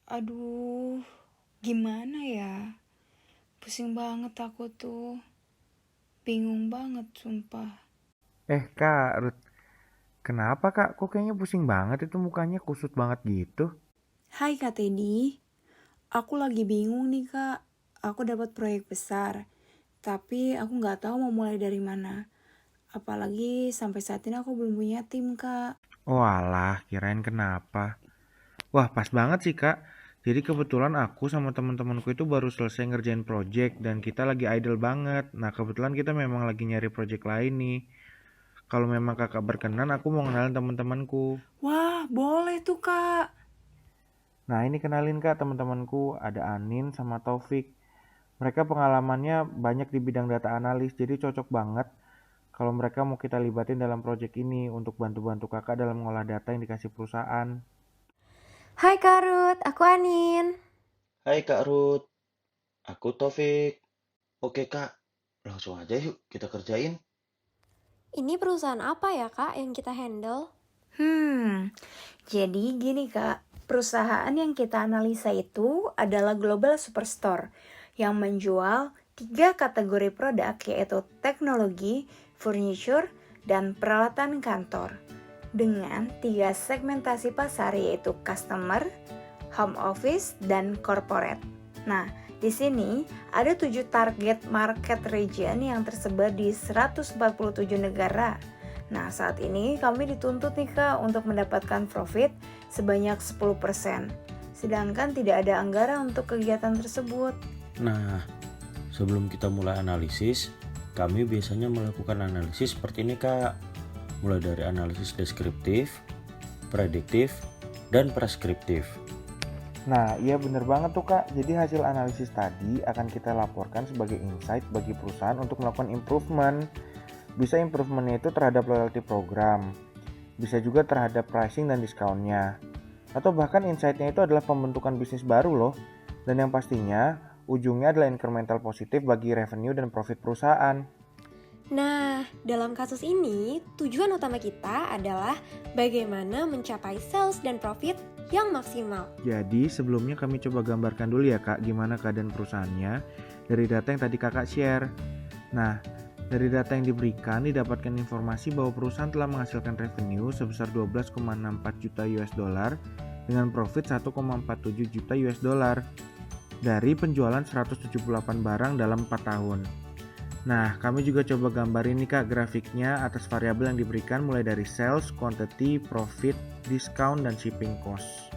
Aduh, gimana ya? Pusing banget aku tuh. Bingung banget, sumpah. Kak Ruth, kenapa Kak? Kok kayaknya pusing banget itu mukanya kusut banget gitu? Hai Kak Teddy, aku lagi bingung nih Kak. Aku dapat proyek besar, tapi aku nggak tahu mau mulai dari mana. Apalagi sampai saat ini aku belum punya tim Kak. Oh alah, kirain kenapa. Wah, pas banget sih Kak. Jadi kebetulan aku sama teman-temanku itu baru selesai ngerjain project dan kita lagi idle banget. Nah, kebetulan kita memang lagi nyari project lain nih. Kalau memang Kakak berkenan, aku mau kenalin teman-temanku. Wah, boleh tuh Kak. Nah, ini kenalin Kak teman-temanku, ada Anin sama Taufik. Mereka pengalamannya banyak di bidang data analis, jadi cocok banget kalau mereka mau kita libatin dalam proyek ini untuk bantu-bantu kakak dalam mengolah data yang dikasih perusahaan. Hai Kak Ruth, aku Anin. Hai Kak Ruth, aku Taufik. Oke Kak, langsung aja yuk kita kerjain. Ini perusahaan apa ya Kak yang kita handle? Jadi gini Kak. Perusahaan yang kita analisa itu adalah Global Superstore yang menjual 3 kategori produk yaitu teknologi, furniture, dan peralatan kantor. Dengan 3 segmentasi pasar yaitu customer, home office, dan corporate. Nah, di sini ada 7 target market region yang tersebar di 147 negara. Nah, saat ini kami dituntut nih Kak untuk mendapatkan profit sebanyak 10%. Sedangkan tidak ada anggaran untuk kegiatan tersebut. Nah, sebelum kita mulai analisis, kami biasanya melakukan analisis seperti ini Kak. Mulai dari analisis deskriptif, prediktif, dan preskriptif. Nah, iya bener banget tuh Kak. Jadi hasil analisis tadi akan kita laporkan sebagai insight bagi perusahaan untuk melakukan improvement. Bisa improvementnya itu terhadap loyalty program, bisa juga terhadap pricing dan diskonnya. Atau bahkan insight-nya itu adalah pembentukan bisnis baru loh. Dan yang pastinya, ujungnya adalah incremental positif bagi revenue dan profit perusahaan. Nah, dalam kasus ini, tujuan utama kita adalah bagaimana mencapai sales dan profit yang maksimal. Jadi sebelumnya kami coba gambarkan dulu ya Kak, gimana keadaan perusahaannya dari data yang tadi Kakak share. Nah, dari data yang diberikan didapatkan informasi bahwa perusahaan telah menghasilkan revenue sebesar 12,64 juta US dollar dengan profit 1,47 juta US dollar dari penjualan 178 barang dalam 4 tahun. Nah, kami juga coba gambarin nih Kak grafiknya atas variabel yang diberikan mulai dari sales, quantity, profit, discount, dan shipping cost.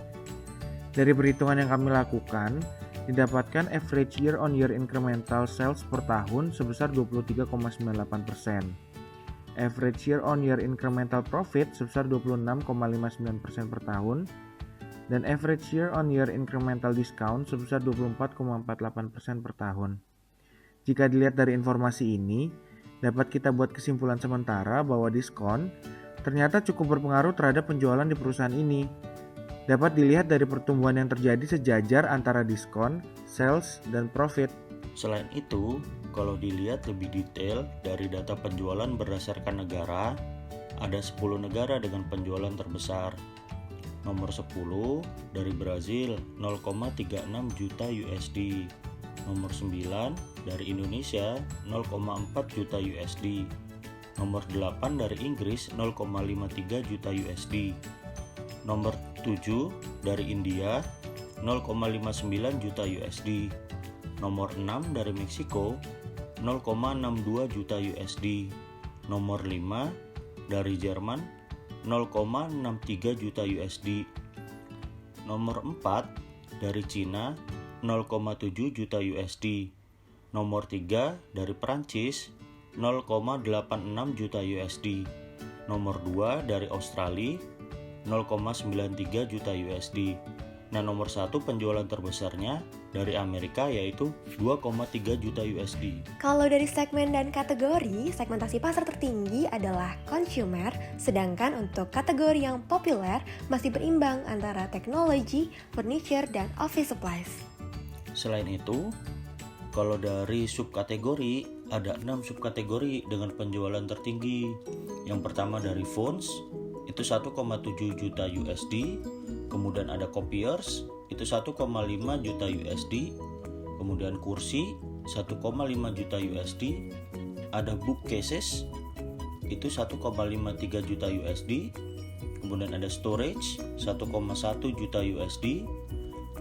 Dari perhitungan yang kami lakukan, didapatkan average year-on-year incremental sales per tahun sebesar 23,98%. Average year-on-year incremental profit sebesar 26,59% per tahun. Dan average year-on-year incremental discount sebesar 24,48% per tahun. Jika dilihat dari informasi ini, dapat kita buat kesimpulan sementara bahwa diskon ternyata cukup berpengaruh terhadap penjualan di perusahaan ini. Dapat dilihat dari pertumbuhan yang terjadi sejajar antara diskon, sales, dan profit. Selain itu, kalau dilihat lebih detail dari data penjualan berdasarkan negara, ada 10 negara dengan penjualan terbesar. Nomor 10 dari Brazil 0,36 juta USD. Nomor 9 dari Indonesia 0,4 juta USD. Nomor 8 dari Inggris 0,53 juta USD. Nomor 7 dari India 0,59 juta USD. Nomor 6 dari Meksiko 0,62 juta USD. Nomor 5 dari Jerman 0,63 juta USD. Nomor 4 dari Cina 0,7 juta USD. Nomor 3 dari Perancis 0,86 juta USD. Nomor 2 dari Australia 0,93 juta USD. Nah, nomor 1 penjualan terbesarnya dari Amerika yaitu 2,3 juta USD. Kalau dari segmen dan kategori, segmentasi pasar tertinggi adalah consumer, sedangkan untuk kategori yang populer masih berimbang antara teknologi, furniture, dan office supplies. Selain itu, kalau dari subkategori, ada 6 subkategori dengan penjualan tertinggi. Yang pertama dari phones, itu 1,7 juta USD. Kemudian ada copiers, itu yaitu 1,5 juta USD, kemudian kursi 1,5 juta USD, ada bookcases itu 1,53 juta USD, kemudian ada storage 1,1 juta USD,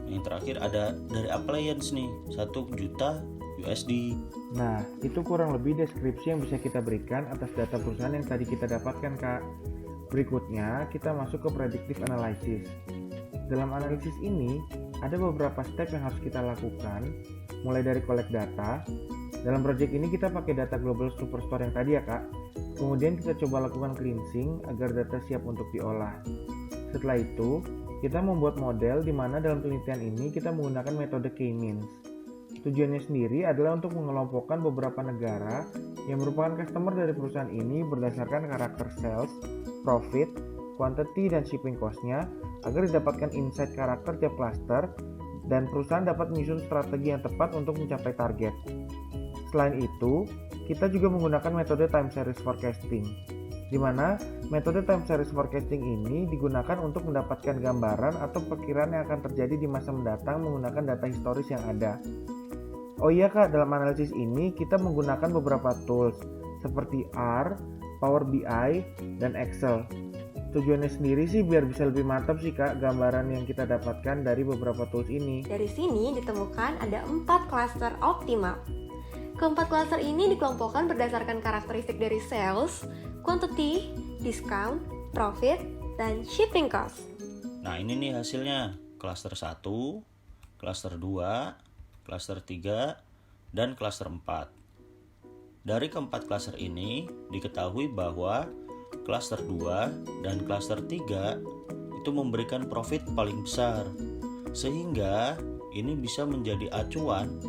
yang terakhir ada dari appliance nih 1 juta USD. Nah, itu kurang lebih deskripsi yang bisa kita berikan atas data perusahaan yang tadi kita dapatkan, Kak. Berikutnya, kita masuk ke predictive analysis. Dalam analisis ini, ada beberapa step yang harus kita lakukan, mulai dari collect data. Dalam project ini kita pakai data Global Superstore yang tadi ya, Kak. Kemudian kita coba lakukan cleansing agar data siap untuk diolah. Setelah itu, kita membuat model di mana dalam penelitian ini kita menggunakan metode K-means. Tujuannya sendiri adalah untuk mengelompokkan beberapa negara yang merupakan customer dari perusahaan ini berdasarkan karakter sales, profit, quantity, dan shipping cost-nya agar didapatkan insight karakter tiap cluster dan perusahaan dapat menyusun strategi yang tepat untuk mencapai target. Selain itu, kita juga menggunakan metode time series forecasting, di mana metode time series forecasting ini digunakan untuk mendapatkan gambaran atau perkiraan yang akan terjadi di masa mendatang menggunakan data historis yang ada. Oh iya Kak, dalam analisis ini kita menggunakan beberapa tools seperti R, Power BI, dan Excel. Tujuannya sendiri sih biar bisa lebih mantap sih Kak gambaran yang kita dapatkan dari beberapa tools ini. Dari sini ditemukan ada 4 klaster optimal. Keempat klaster ini dikelompokkan berdasarkan karakteristik dari sales, quantity, discount, profit, dan shipping cost. Nah ini nih hasilnya, klaster 1, klaster 2, klaster 3, dan klaster 4. Dari keempat klaster ini diketahui bahwa klaster 2 dan klaster 3 itu memberikan profit paling besar, sehingga ini bisa menjadi acuan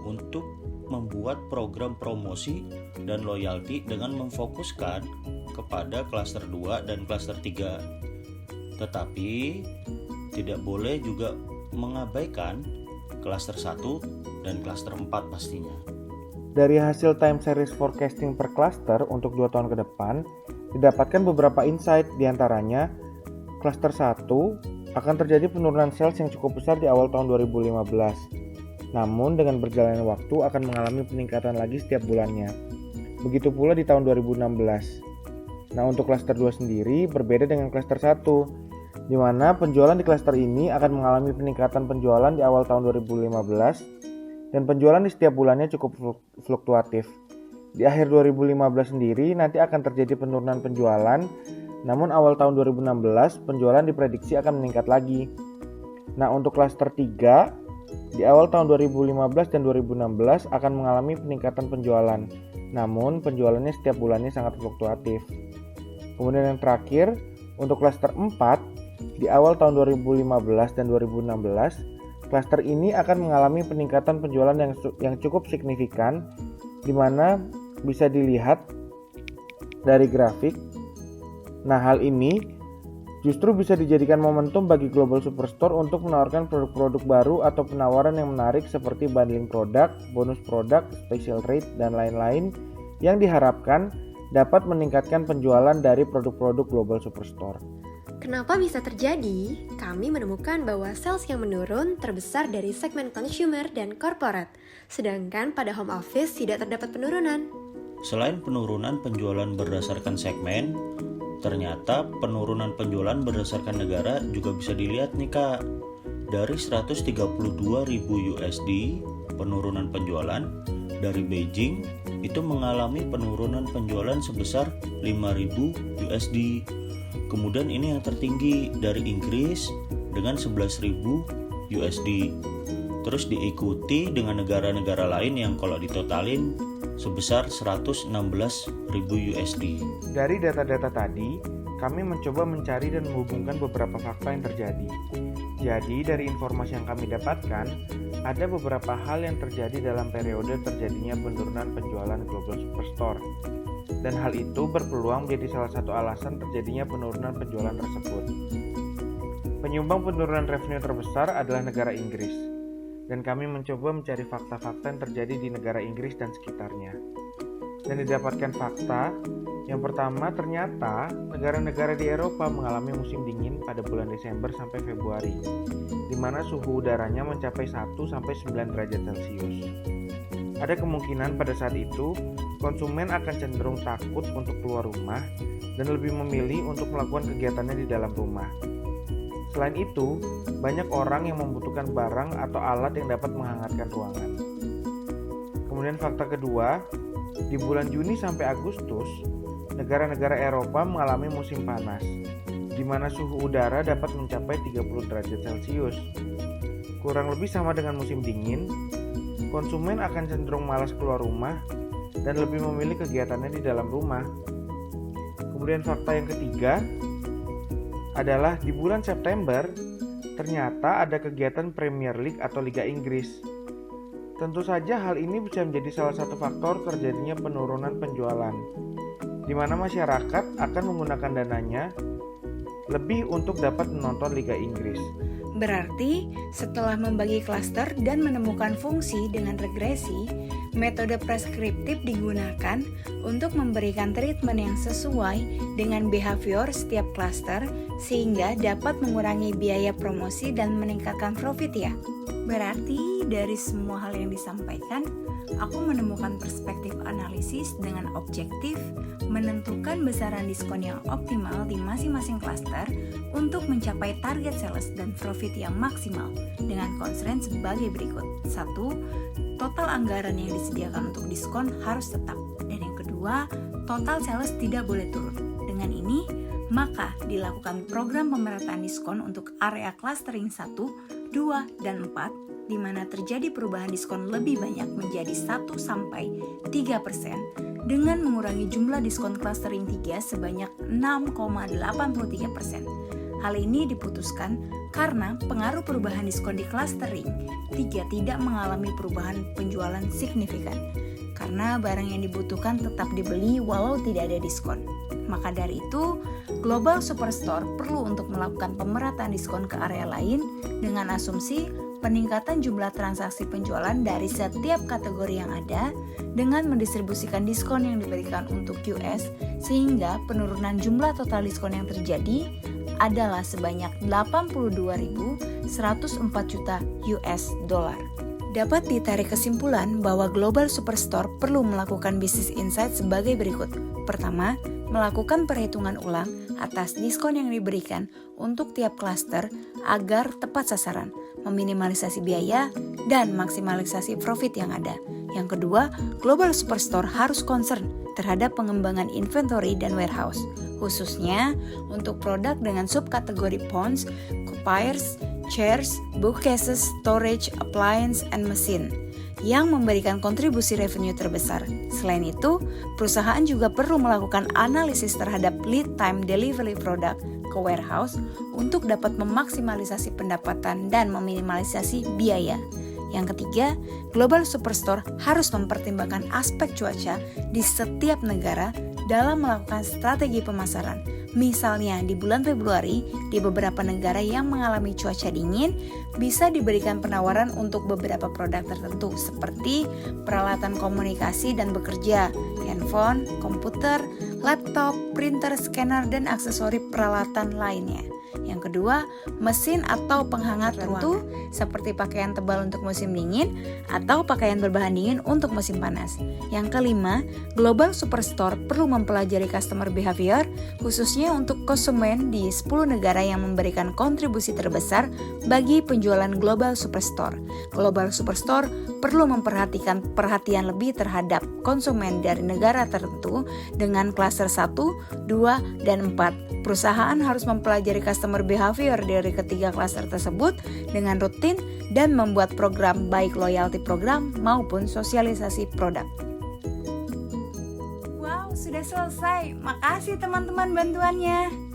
untuk membuat program promosi dan loyalty dengan memfokuskan kepada klaster 2 dan klaster 3. Tetapi tidak boleh juga mengabaikan klaster 1 dan klaster 4 pastinya. Dari hasil time series forecasting per cluster untuk 2 tahun ke depan, didapatkan beberapa insight, diantaranya cluster 1 akan terjadi penurunan sales yang cukup besar di awal tahun 2015. Namun dengan berjalannya waktu akan mengalami peningkatan lagi setiap bulannya. Begitu pula di tahun 2016. Nah untuk cluster 2 sendiri berbeda dengan cluster 1, di mana penjualan di cluster ini akan mengalami peningkatan penjualan di awal tahun 2015 dan penjualan di setiap bulannya cukup fluktuatif. Di akhir 2015 sendiri nanti akan terjadi penurunan penjualan, namun awal tahun 2016 penjualan diprediksi akan meningkat lagi. Nah untuk cluster 3, di awal tahun 2015 dan 2016 akan mengalami peningkatan penjualan, namun penjualannya setiap bulannya sangat fluktuatif. Kemudian yang terakhir, untuk cluster 4, di awal tahun 2015 dan 2016, cluster ini akan mengalami peningkatan penjualan yang cukup signifikan, di mana bisa dilihat dari grafik. Nah, hal ini justru bisa dijadikan momentum bagi Global Superstore untuk menawarkan produk-produk baru atau penawaran yang menarik seperti bundling produk, bonus produk, special rate, dan lain-lain yang diharapkan dapat meningkatkan penjualan dari produk-produk Global Superstore. Kenapa bisa terjadi? Kami menemukan bahwa sales yang menurun terbesar dari segmen consumer dan corporate, sedangkan pada home office tidak terdapat penurunan. Selain penurunan penjualan berdasarkan segmen, ternyata penurunan penjualan berdasarkan negara juga bisa dilihat nih Kak. Dari 132.000 USD penurunan penjualan, dari Beijing itu mengalami penurunan penjualan sebesar 5.000 USD. Kemudian ini yang tertinggi dari Inggris dengan 11.000 USD. Terus diikuti dengan negara-negara lain yang kalau ditotalin sebesar 116.000 USD. Dari data-data tadi, kami mencoba mencari dan menghubungkan beberapa fakta yang terjadi. Jadi, dari informasi yang kami dapatkan, ada beberapa hal yang terjadi dalam periode terjadinya penurunan penjualan Global Superstore. Dan hal itu berpeluang menjadi salah satu alasan terjadinya penurunan penjualan tersebut. Penyumbang penurunan revenue terbesar adalah negara Inggris. Dan kami mencoba mencari fakta-fakta yang terjadi di negara Inggris dan sekitarnya. dan didapatkan fakta. Yang pertama, ternyata negara-negara di Eropa mengalami musim dingin pada bulan Desember sampai Februari, di mana suhu udaranya mencapai 1-9 derajat Celcius. Ada kemungkinan pada saat itu, konsumen akan cenderung takut untuk keluar rumah dan lebih memilih untuk melakukan kegiatannya di dalam rumah. Selain itu, banyak orang yang membutuhkan barang atau alat yang dapat menghangatkan ruangan. Kemudian fakta kedua, di bulan Juni sampai Agustus, negara-negara Eropa mengalami musim panas, di mana suhu udara dapat mencapai 30 derajat Celcius. Kurang lebih sama dengan musim dingin, konsumen akan cenderung malas keluar rumah dan lebih memilih kegiatannya di dalam rumah. Kemudian fakta yang ketiga adalah di bulan September, ternyata ada kegiatan Premier League atau Liga Inggris. Tentu saja hal ini bisa menjadi salah satu faktor terjadinya penurunan penjualan, di mana masyarakat akan menggunakan dananya lebih untuk dapat menonton Liga Inggris. Berarti, setelah membagi klaster dan menemukan fungsi dengan regresi, metode preskriptif digunakan untuk memberikan treatment yang sesuai dengan behavior setiap klaster sehingga dapat mengurangi biaya promosi dan meningkatkan profit ya. Berarti dari semua hal yang disampaikan, aku menemukan perspektif analisis dengan objektif menentukan besaran diskon yang optimal di masing-masing klaster untuk mencapai target sales dan profit yang maksimal dengan constraint sebagai berikut. 1. Total anggaran yang disediakan untuk diskon harus tetap. Dan yang kedua, total sales tidak boleh turun. Dengan ini, maka dilakukan program pemerataan diskon untuk area clustering 1, 2, dan 4 di mana terjadi perubahan diskon lebih banyak menjadi 1-3% dengan mengurangi jumlah diskon clustering 3 sebanyak 6,83%. Hal ini diputuskan karena pengaruh perubahan diskon di clustering 3 tidak mengalami perubahan penjualan signifikan karena barang yang dibutuhkan tetap dibeli walau tidak ada diskon. Maka dari itu, Global Superstore perlu untuk melakukan pemerataan diskon ke area lain dengan asumsi peningkatan jumlah transaksi penjualan dari setiap kategori yang ada dengan mendistribusikan diskon yang diberikan untuk US sehingga penurunan jumlah total diskon yang terjadi adalah sebanyak 82.104 juta US dollar. Dapat ditarik kesimpulan bahwa Global Superstore perlu melakukan business insight sebagai berikut. Pertama, melakukan perhitungan ulang atas diskon yang diberikan untuk tiap klaster agar tepat sasaran, meminimalisasi biaya, dan maksimalisasi profit yang ada. Yang kedua, Global Superstore harus concern terhadap pengembangan inventory dan warehouse, khususnya untuk produk dengan subkategori phones, copiers, chairs, bookcases, storage, appliance, and machine yang memberikan kontribusi revenue terbesar. Selain itu, perusahaan juga perlu melakukan analisis terhadap lead time delivery produk ke warehouse untuk dapat memaksimalisasi pendapatan dan meminimalisasi biaya. Yang ketiga, Global Superstore harus mempertimbangkan aspek cuaca di setiap negara dalam melakukan strategi pemasaran. Misalnya di bulan Februari, di beberapa negara yang mengalami cuaca dingin, bisa diberikan penawaran untuk beberapa produk tertentu seperti peralatan komunikasi dan bekerja, handphone, komputer, laptop, printer, scanner, dan aksesori peralatan lainnya. Yang kedua, mesin atau penghangat tertentu seperti pakaian tebal untuk musim dingin atau pakaian berbahan dingin untuk musim panas. Yang kelima, Global Superstore perlu mempelajari customer behavior khususnya untuk konsumen di 10 negara yang memberikan kontribusi terbesar bagi penjualan Global Superstore. Global Superstore perlu memperhatikan perhatian lebih terhadap konsumen dari negara tertentu dengan klaster 1, 2, dan 4. Perusahaan harus mempelajari customer behavior dari ketiga klaster tersebut dengan rutin dan membuat program baik loyalty program maupun sosialisasi produk. Wow, sudah selesai. Makasih teman-teman bantuannya.